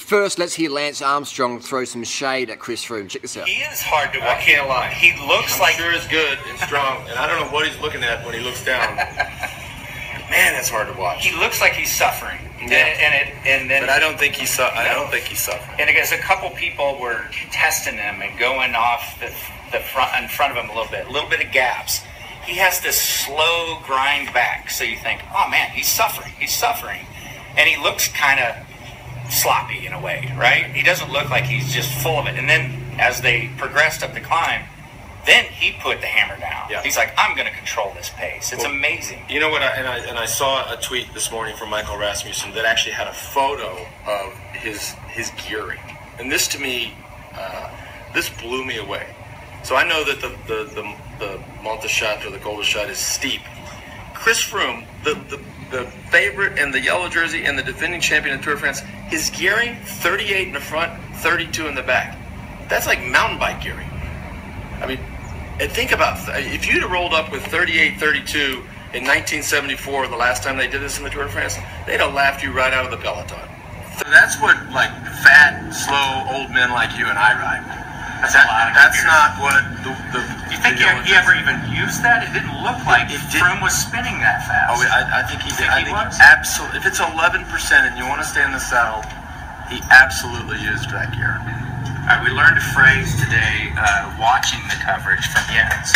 First, let's hear Lance Armstrong throw some shade at Chris Froome. Check this out. He is hard to watch. I can't lie. He looks like sure is good and strong, and I don't know what he's looking at when he looks down. Man, that's hard to watch. he looks like he's suffering. And then But I don't think he's. I don't think he's suffering. And I guess a couple people were testing him and going off the front in front of him a little bit of gaps. He has this slow grind back, so you think, oh man, he's suffering, and he looks kind of sloppy in a way, right? He doesn't look like he's just full of it. And then as they progressed up the climb, then he put the hammer down. Yeah. He's like, I'm going to control this pace. It's amazing. You know what? I saw a tweet this morning from Michael Rasmussen that actually had a photo of his gearing, and this to me, this blew me away. So I know that the Monte Shot or the Golden Shot is steep. Chris Froome, the favorite and the yellow jersey and the defending champion of Tour de France, his gearing 38 in the front, 32 in the back. That's like mountain bike gearing. I mean, and think about if you'd have rolled up with 38, 32 in 1974, the last time they did this in the Tour de France, they'd have laughed you right out of the peloton. So that's what like fat, slow old men like you and I ride. That's not what the Do you think he ever even used that? It didn't look like Froome was spinning that fast. Oh, I think he did. I think was? Absolutely. If it's 11% and you want to stay in the saddle, he absolutely used that gear. All right, we learned a phrase today watching the coverage from Jens.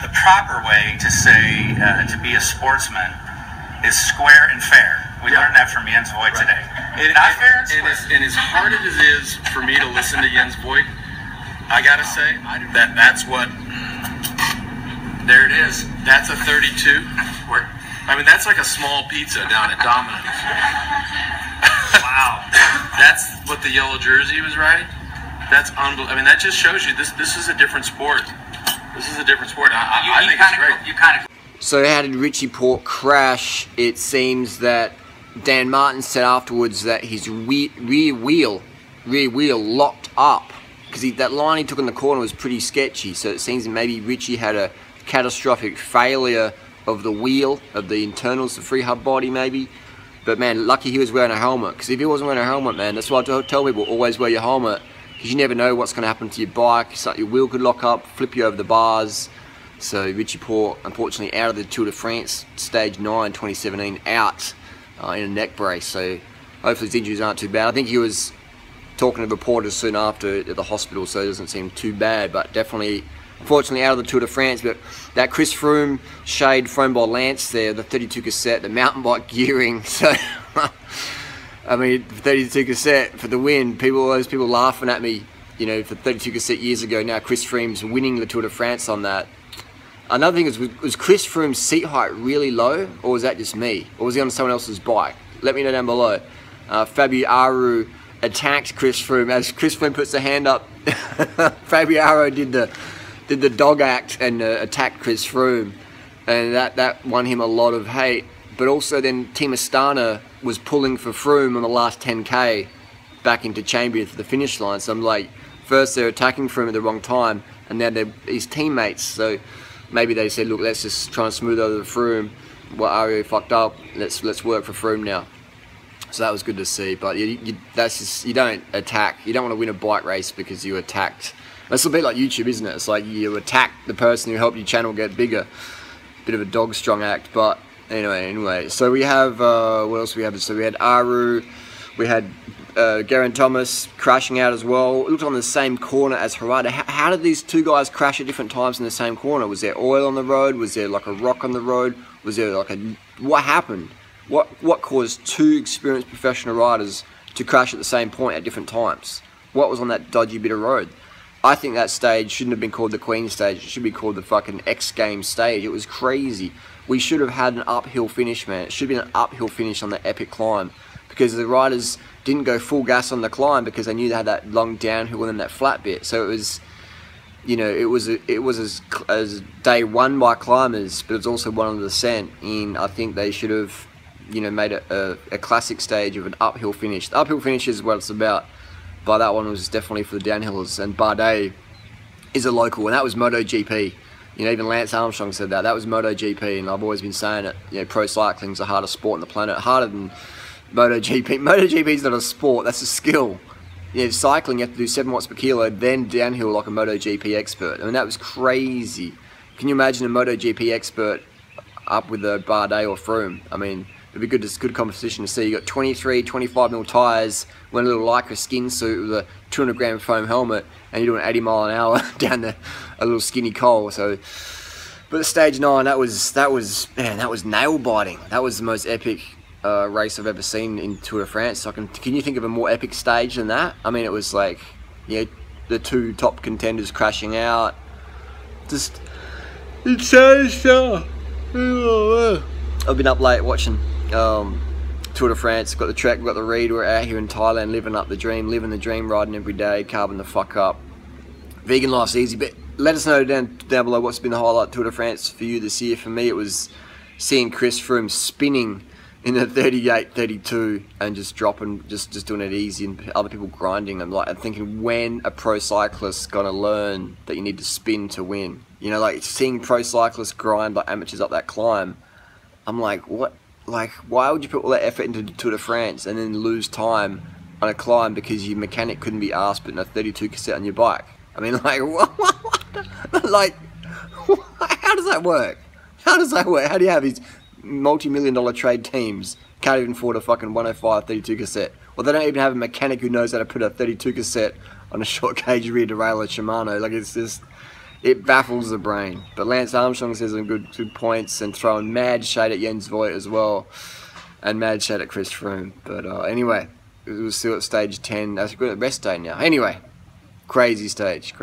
The proper way to say to be a sportsman is square and fair. We learned that from Jens Voigt today. Not fair and square. And as hard as it is for me to listen to Jens Voigt, I gotta say that's what. There it is. That's a 32. I mean, that's like a small pizza down at Domino's. Wow. That's what the yellow jersey was riding. That's unbelievable. I mean, that just shows you this is a different sport. This is a different sport. I think it's great. So how did Richie Porte crash? It seems that Dan Martin said afterwards that his rear wheel locked up because that line he took in the corner was pretty sketchy. So it seems that maybe Richie had a catastrophic failure of the wheel, of the internals, the free hub body maybe. But man, lucky he was wearing a helmet, because if he wasn't wearing a helmet, man, that's why I tell people, always wear your helmet, because you never know what's going to happen to your bike. So your wheel could lock up, flip you over the bars. So Richie Porte, unfortunately, out of the Tour de France, stage 9, 2017, out in a neck brace. So hopefully his injuries aren't too bad. I think he was talking to reporters soon after at the hospital, so it doesn't seem too bad, but definitely, unfortunately, out of the Tour de France. But that Chris Froome shade thrown by Lance there, the 32 cassette, the mountain bike gearing, so I mean, 32 cassette for the win. All those people laughing at me, you know, for 32 cassette years ago. Now Chris Froome's winning the Tour de France on that. Another thing is, was Chris Froome's seat height really low, or was that just me? Or was he on someone else's bike? Let me know down below. Fabio Aru attacked Chris Froome. As Chris Froome puts the hand up, Fabio Aru did the dog act and attacked Chris Froome, and that won him a lot of hate. But also then Team Astana was pulling for Froome on the last 10k back into Chambers for the finish line. So I'm like, first they're attacking Froome at the wrong time, and now they're his teammates. So maybe they said, look, let's just try and smooth over the Froome. Well, Aru fucked up. Let's work for Froome now. So that was good to see. But that's just, you don't attack. You don't want to win a bike race because you attacked. That's a bit like YouTube, isn't it? It's like you attack the person who helped your channel get bigger. Bit of a dog strong act. But anyway. So we have what else we have? So we had Aru. We had Geraint Thomas crashing out as well. It looked on the same corner as Harada. How did these two guys crash at different times in the same corner? Was there oil on the road? Was there like a rock on the road? Was there like what happened? What caused two experienced professional riders to crash at the same point at different times? What was on that dodgy bit of road? I think that stage shouldn't have been called the Queen stage. It should be called the fucking X Games stage. It was crazy. We should have had an uphill finish, man. It should have been an uphill finish on the epic climb, because the riders didn't go full gas on the climb because they knew they had that long downhill and then that flat bit. So it was, you know, it was as day one by climbers, but it was also one on the descent. And I think they should have, you know, made a classic stage of an uphill finish. The uphill finish is what it's about, but that one was definitely for the downhillers. And Bardet is a local, and that was MotoGP. You know, even Lance Armstrong said that. That was MotoGP, and I've always been saying it. You know, pro cycling's the hardest sport on the planet, harder than MotoGP is not a sport, that's a skill. Yeah, cycling you have to do 7 watts per kilo, then downhill like a MotoGP expert. I mean, that was crazy. Can you imagine a MotoGP expert up with a Bardet or Froome? I mean, it'd be good. It's good competition to see. You got 23, 25mm tyres, wearing a little lycra skin suit with a 200-gram foam helmet, and you're doing 80 mile an hour down a little skinny col. So, but stage 9, that was nail biting. That was the most epic race I've ever seen in Tour de France. So can you think of a more epic stage than that? I mean, it was like, yeah, the 2 top contenders crashing out. Just insane stuff. I've been up late watching Tour de France. Got the track, got the read. We're out here in Thailand, living the dream, riding every day, carving the fuck up. Vegan life's easy, but let us know down below what's been the highlight Tour de France for you this year. For me, it was seeing Chris Froome spinning in the 38-32 and just dropping, just doing it easy, and other people grinding. I'm thinking, when a pro cyclist's gonna learn that you need to spin to win? You know, like seeing pro cyclists grind like amateurs up that climb. I'm like, what? Like, why would you put all that effort into Tour de France and then lose time on a climb because your mechanic couldn't be asked putting a 32 cassette on your bike? I mean, like, what? Like, how does that work? How does that work? How do you have these multi-million-dollar trade teams can't even afford a fucking 105 32 cassette? Well, they don't even have a mechanic who knows how to put a 32 cassette on a short gauge rear derailleur Shimano. Like, it's just, it baffles the brain. But Lance Armstrong says some good points, and throwing mad shade at Jens Voigt as well, and mad shade at Chris Froome. But anyway, it was still at stage 10. That's a good rest day now. Anyway, crazy stage.